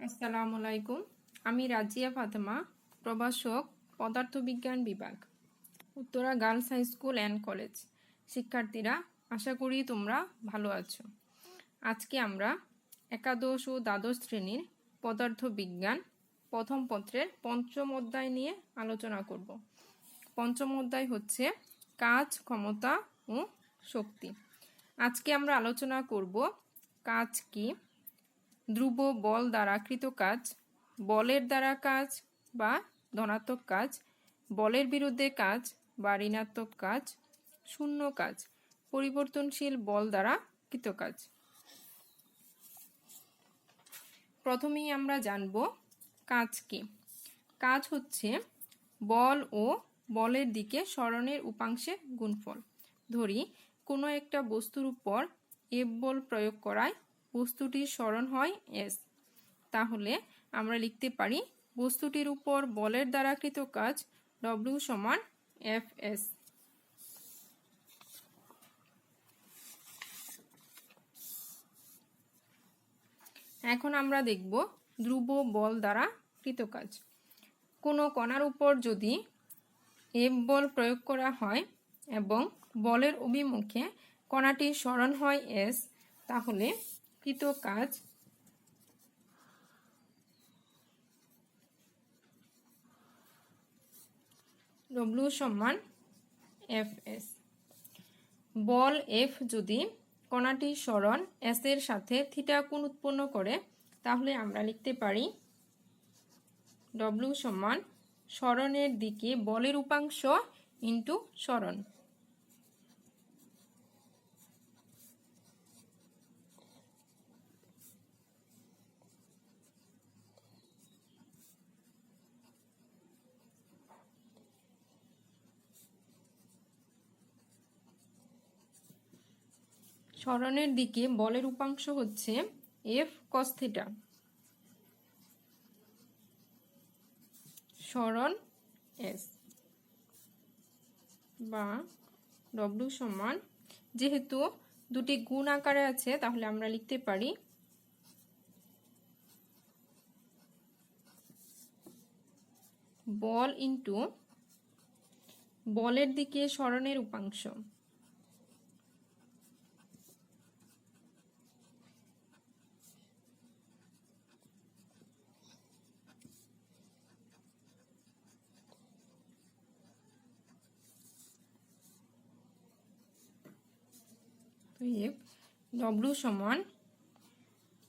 আসসালামু আলাইকুম। আমি রাজিয়া ফাতেমা, প্রভাষক, পদার্থবিজ্ঞান বিভাগ, Uttara girls high school and college. শিক্ষার্থীরা, আশা করি তোমরা ভালো আছো। আজকে আমরা একাদশ ও দ্বাদশ শ্রেণীর পদার্থবিজ্ঞান প্রথম পত্রের পঞ্চম অধ্যায় নিয়ে আলোচনা করব। পঞ্চম অধ্যায় হচ্ছে কাজ, ক্ষমতা ও শক্তি। আজকে আমরা আলোচনা করব কাজ কি, ধ্রুব বল দ্বারা কৃত কাজ, বলের দ্বারা কাজ বা ধনাত্মক কাজ, বলের বিরুদ্ধে কাজ বা ঋণাত্মক কাজ, শূন্য কাজ, পরিবর্তনশীল বল দ্বারা কৃত কাজ। প্রথমেই আমরা জানব কাজ কি। কাজ হচ্ছে বল ও বলের দিকে সরণের উপাংশের গুণফল। ধরি কোনো একটা বস্তুর উপর এফ বল প্রয়োগ করায় বস্তুটির সরণ হয় এস। তাহলে আমরা লিখতে পারি বস্তুটির উপর বলের দ্বারা কৃত কাজ ডব্লিউ সমান এফ এস। এখন আমরা দেখব ধ্রুব বল দ্বারা কৃত কাজ। কোনো কণার উপর যদি এফ বল প্রয়োগ করা হয় এবং বলের অভিমুখে কণাটির সরণ হয় এস, তাহলে কৃত কাজ ডব্লিউ সমান এফ এস। বল এফ যদি কণাটির সরণ এস এর সাথে থিটা কোণ উৎপন্ন করে, তাহলে আমরা লিখতে পারি ডব্লিউ সমান সরণের দিকে বলের উপাংশ ইন্টু সরণ। সরণের দিকে বলের উপাংশ হচ্ছে এফ কস থিটা। সরণ এস বা ডব্লিউ সমান, যেহেতু দুটি গুণ আকারে আছে তাহলে আমরা লিখতে পারি বল ইন্টু বলের দিকে সরণের উপাংশ। এফ ডব্লিউ সমান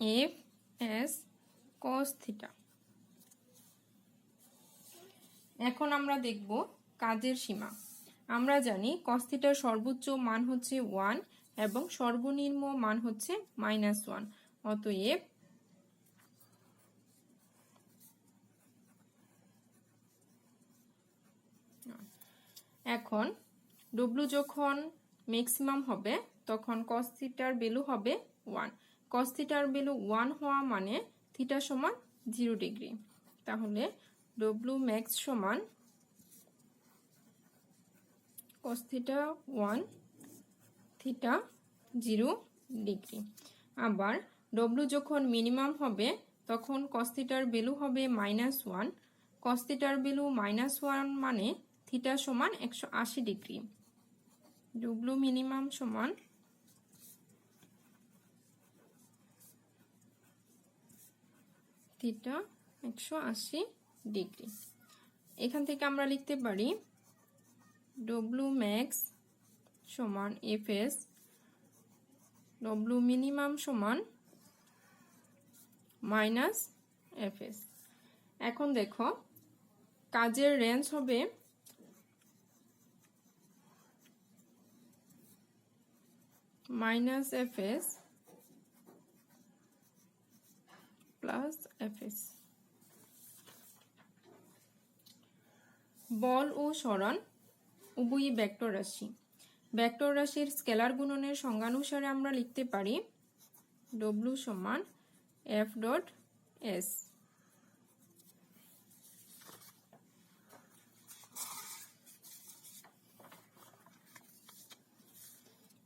এফ এস কস থিটা। এখন আমরা দেখব কাজের সীমা। আমরা জানি কস থিটার সর্বোচ্চ মান হচ্ছে 1 এবং সর্বনিম্ন মান হচ্ছে -1। অতএব এখন ডব্লিউ যখন ম্যাক্সিমাম হবে তখন কস থিটার ভ্যালু হবে 1। কস থিটার ভ্যালু 1 হওয়া মানে থিটা সমান 0 ডিগ্রি। তাহলে ডব্লিউ ম্যাক্স সমান কস থিটা 1, থিটা 0 ডিগ্রি। আবার ডব্লিউ যখন মিনিমাম হবে তখন কস থিটার ভ্যালু হবে -1। কস থিটার ভ্যালু -1 মানে থিটা সমান 180 ডিগ্রি। ডব্লিউ মিনিমাম সমান থিটা 180 ডিগ্রি। এখান থেকে আমরা লিখতে পারি ডব্লিউ ম্যাক্স সমান এফ এস, ডব্লিউ মিনিমাম সমান মাইনাস এফ এস। এখন দেখো কাজের রেঞ্জ হবে minus F S plus F S. বল ও সরণ উভয়ই ভেক্টর রাশি। ভেক্টর রাশির স্কেলার গুণনের সংজ্ঞানুসারে আমরা লিখতে পারি ডব্লিউ সমান এফ ডট এস।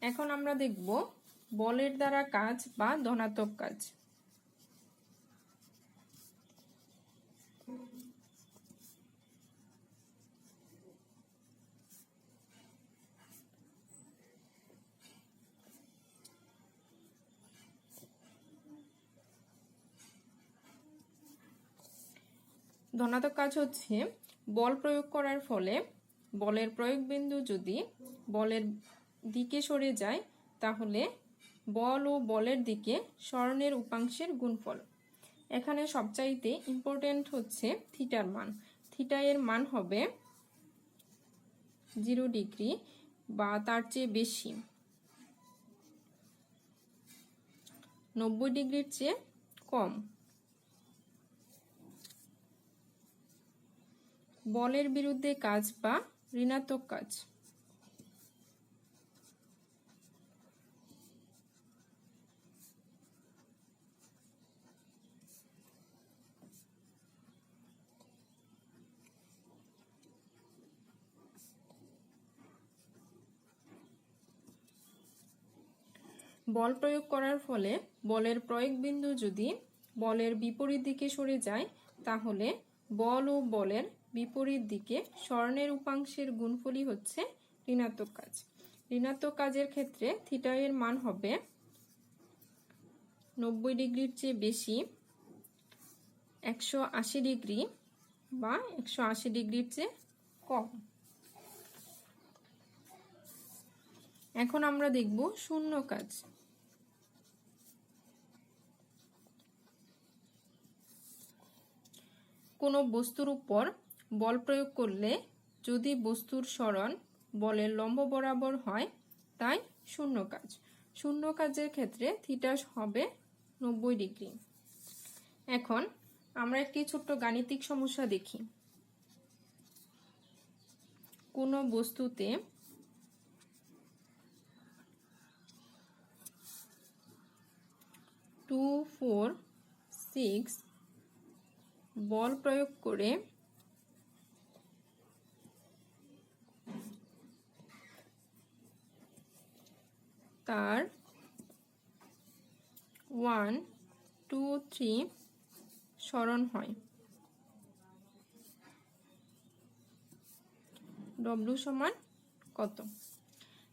এখন আমরা দেখব বলের দ্বারা কাজ বা ধনাত্মক কাজ। ধনাত্মক কাজ হচ্ছে বল প্রয়োগ করার ফলে বলের প্রয়োগ বিন্দু যদি বলের দিকে সরে যায় তাহলে বল ও বলের দিকে সরণের উপাংশের গুণফল। এখানে সবচাইতে ইম্পর্টেন্ট হচ্ছে থিটার মান। থিটা এর মান হবে 0 ডিগ্রি বা তার চেয়ে বেশি, 90 ডিগ্রির চেয়ে কম। বলের বিরুদ্ধে কাজ বা ঋণাত্মক কাজ। বল প্রয়োগ করার ফলে বলের প্রয়োগ বিন্দু যদি বলের বিপরীত দিকে সরে যায় তাহলে বল ও বলের বিপরীত দিকে সরণের উপাংশের গুণফলই হচ্ছে ঋণাত্মক কাজ। ঋণাত্মক কাজের ক্ষেত্রে থিটা এর মান হবে 90 ডিগ্রির চেয়ে বেশি, 180 ডিগ্রি বা 180 ডিগ্রির চেয়ে কম। এখন আমরা দেখব শূন্য কাজ। কোনো বস্তুর উপর বল প্রয়োগ করলে যদি বস্তুর সরণ বলের লম্ব বরাবর হয় তাই শূন্য কাজ। শূন্য কাজের ক্ষেত্রে থিটা হবে 90 ডিগ্রি। এখন আমরা একটি ছোট্ট গাণিতিক সমস্যা দেখি। কোনো বস্তুতে টু, 4, 6 বল প্রয়োগ করে তার 1, 2, 3 সরণ হয়। ডব্লিউ সমান কত?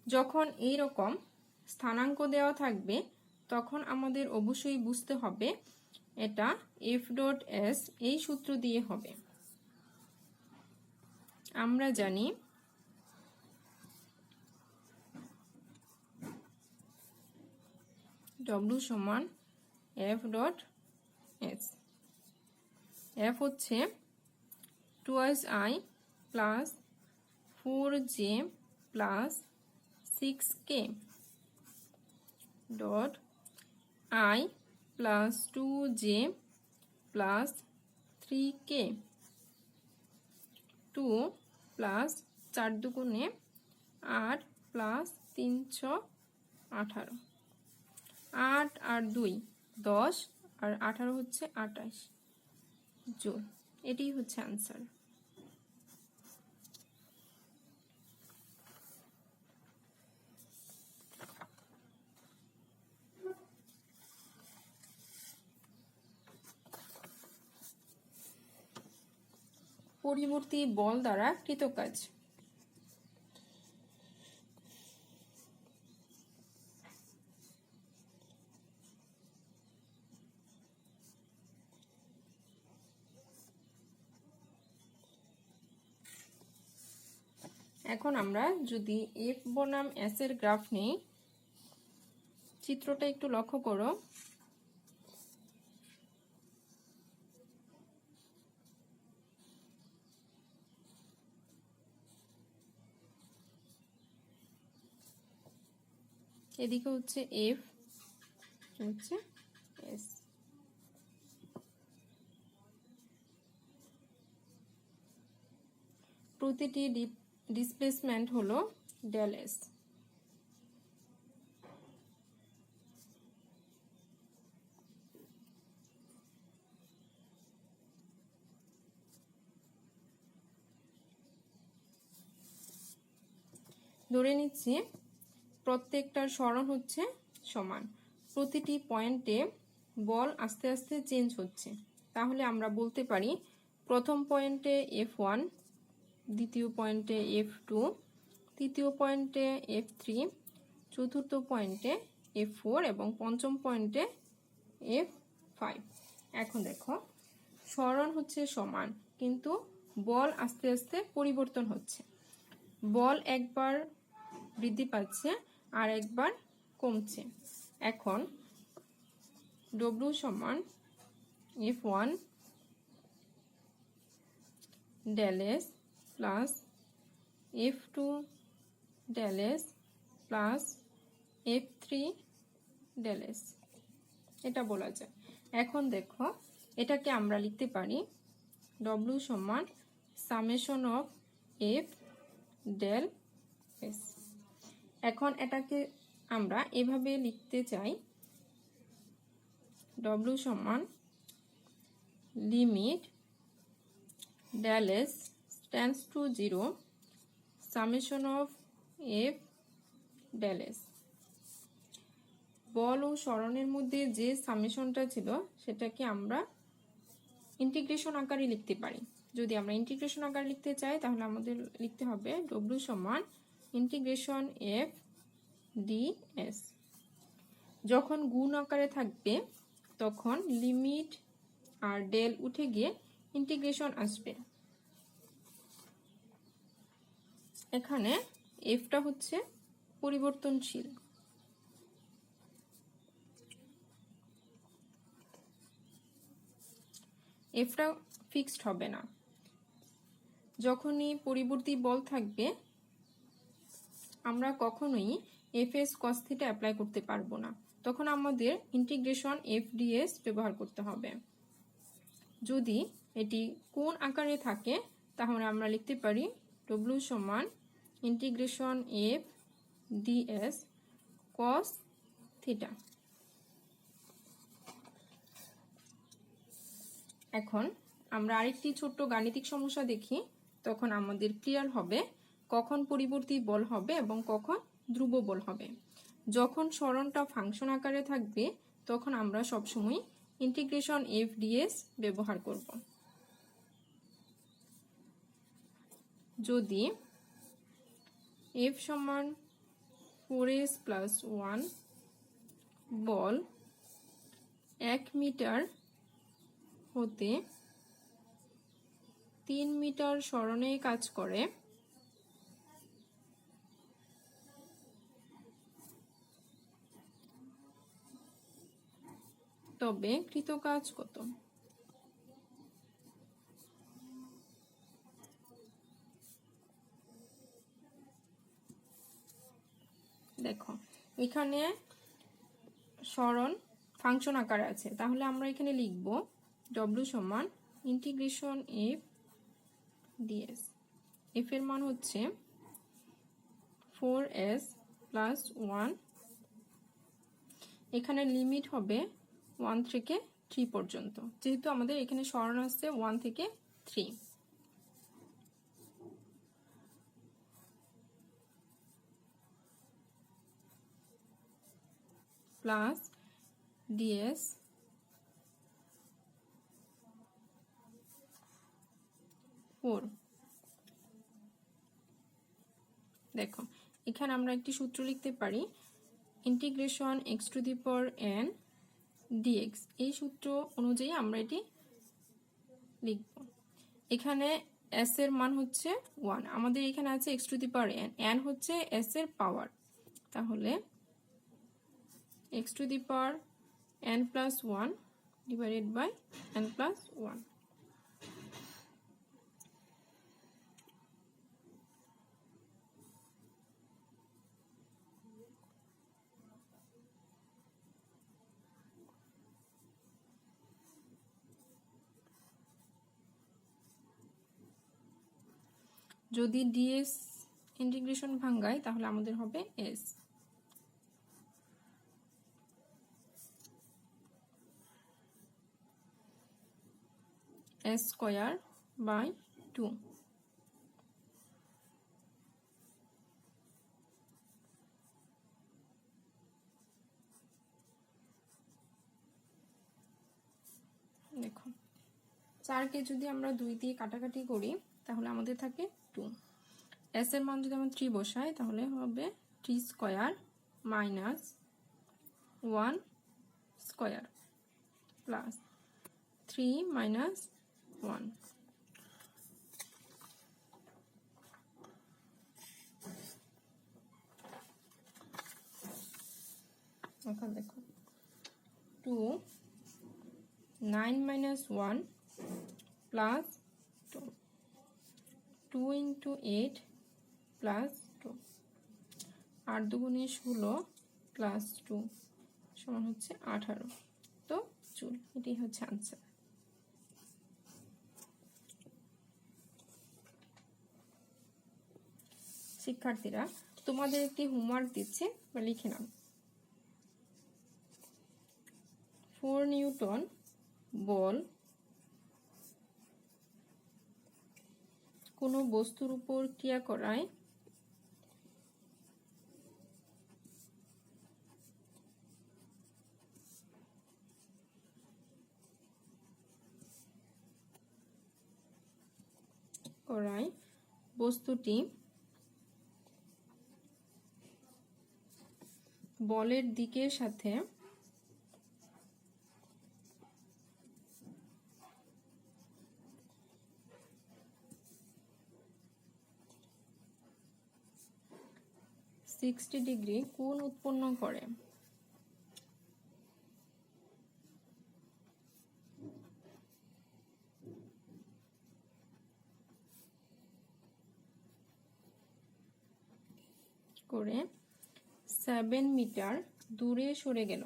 যখন এই রকম স্থানাঙ্ক দেওয়া থাকবে তখন আমাদের অবশ্যই বুঝতে হবে এটা এফ ডট এস এই সূত্র দিয়ে হবে। আমরা জানি ডব্লিউ সমান এফ ডট এস। এফ হচ্ছে 2i plus 4j plus 6k dot i plus 2j plus 3k 2 plus 4 দুগুণে 8 প্লাস 318, 8 আর 2 10 আর 18 হচ্ছে 28 জুল। এটি হচ্ছে আনসার। পরিবর্তী বল দ্বারা কৃত কাজ। এখন আমরা যদি এফ বনাম এস এর গ্রাফ নেই, চিত্রটা একটু লক্ষ্য করো। এদিকে হচ্ছে এফ, হচ্ছে এস। প্রতিটি ডিসপ্লেসমেন্ট হলো ডেল এস। ধরে নিচ্ছি প্রত্যেকটার সরণ হচ্ছে সমান, প্রতিটি পয়েন্টে বল আস্তে আস্তে চেঞ্জ হচ্ছে। তাহলে আমরা বলতে পারি প্রথম পয়েন্টে F1, দ্বিতীয় পয়েন্টে F2, তৃতীয় পয়েন্টে F3, চতুর্থ পয়েন্টে F4 এবং পঞ্চম পয়েন্টে F5। এখন দেখো সরণ হচ্ছে সমান কিন্তু বল আস্তে আস্তে পরিবর্তন হচ্ছে। বল একবার বৃদ্ধি পাচ্ছে আর একবার কমছে। এখন W সমান F1 del S plus F2 del S plus F3 del S, এটা বলা যায়। এখন দেখো এটাকে আমরা লিখতে পারি W সমান summation of F del S। এখন এটাকে আমরা এভাবে লিখতে চাই, W সমান limit del S tends to 0 summation of F del S। বল ও সরণের মধ্যে যে সামেশনটা ছিল সেটাকে আমরা ইন্টিগ্রেশন আকারে লিখতে পারি। যদি আমরা ইন্টিগ্রেশন আকারে লিখতে চাই তাহলে আমাদের লিখতে হবে W সমান ইন্টিগ্রেশন F ds। যখন গুণ আকারে থাকবে তখন লিমিট আর ডেল উঠে গিয়ে ইন্টিগ্রেশন আসবে। এখানে এফটা হচ্ছে পরিবর্তনশীল। এফটা ফিক্সড হবে না। যখনই পরিবর্তী বল থাকবে আমরা কখনোই এফএস কস থিটা অ্যাপ্লাই করতে পারবো না, তখন আমাদের ইন্টিগ্রেশন এফ ডিএস ব্যবহার করতে হবে। যদি এটি কোণ আকারে থাকে তাহলে আমরা লিখতে পারি W সমান integration F DS cos theta. এখন আমরা আরেকটি ছোট্ট গাণিতিক সমস্যা দেখি, তখন আমাদের ক্লিয়ার হবে কখন পরিবর্তী বল হবে এবং কখন ধ্রুব বল হবে। যখন সরণটা ফাংশন আকারে থাকবে তখন আমরা সবসময় ইন্টিগ্রেশন এফ ডিএস ব্যবহার করব। যদি এফ সমান 4s প্লাস 1 বল 1 মিটার হতে 3 মিটার সরণে কাজ করে, তবে কৃত কাজ কত? দেখো এখানে সরণ ফাংশন আকারে আছে, তাহলে আমরা এখানে লিখব W সমান ইন্টিগ্রেশন এফ ডিএস। এফ এর মান হচ্ছে 4s প্লাস 1, এখানে লিমিট হবে 1 থেকে 3 পর্যন্ত, যেহেতু আমাদের এখানে সরণ আসছে 1 থেকে 3। Plus DS four. দেখো এখানে আমরা একটি সূত্র লিখতে পারি integration x to the power n dx। এই সূত্র অনুযায়ী আমরা এটি লিখব। এখানে s এর মান হচ্ছে 1, আমাদের এখানে আছে x to the power n, n হচ্ছে s এর পাওয়ার, তাহলে x to the power n plus 1 divided by n plus 1। যদি ডিএস ইন্টিগ্রেশন ভাঙাই তাহলে আমাদের হবে এস। S square by 2। দেখো 4কে যদি আমরা 2 দিয়ে কাটাকাটি করি তাহলে আমাদের থাকে 2। এস এর মান যদি আমরা 3 বসাই তাহলে হবে 3 square minus 1 square plus 3 minus 1। এখন দেখো 2 9 minus 1 plus 2 2 into 8 plus 2 8 দুগুণে 16 plus 2 সমান হচ্ছে 18 তো জুল। এটাই হচ্ছে আনসার। শিক্ষার্থীরা তোমাদের একটি হোমওয়ার্ক দিচ্ছে বা লিখে নাও। 4 নিউটন বল কোনো বস্তুর উপর ক্রিয়া করায় বস্তুটি বলের দিকের সাথে সিক্সটি ডিগ্রি কোণ উৎপন্ন করে। করে 7 মিটার দূরে সরে গেল।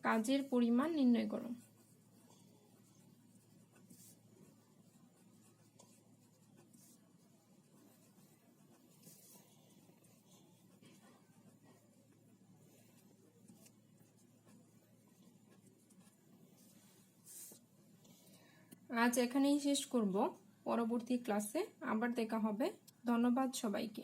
কাজের পরিমাণ নির্ণয় করো। আজ এখানেই শেষ করব। পরবর্তী ক্লাসে আবার দেখা হবে। ধন্যবাদ সবাইকে।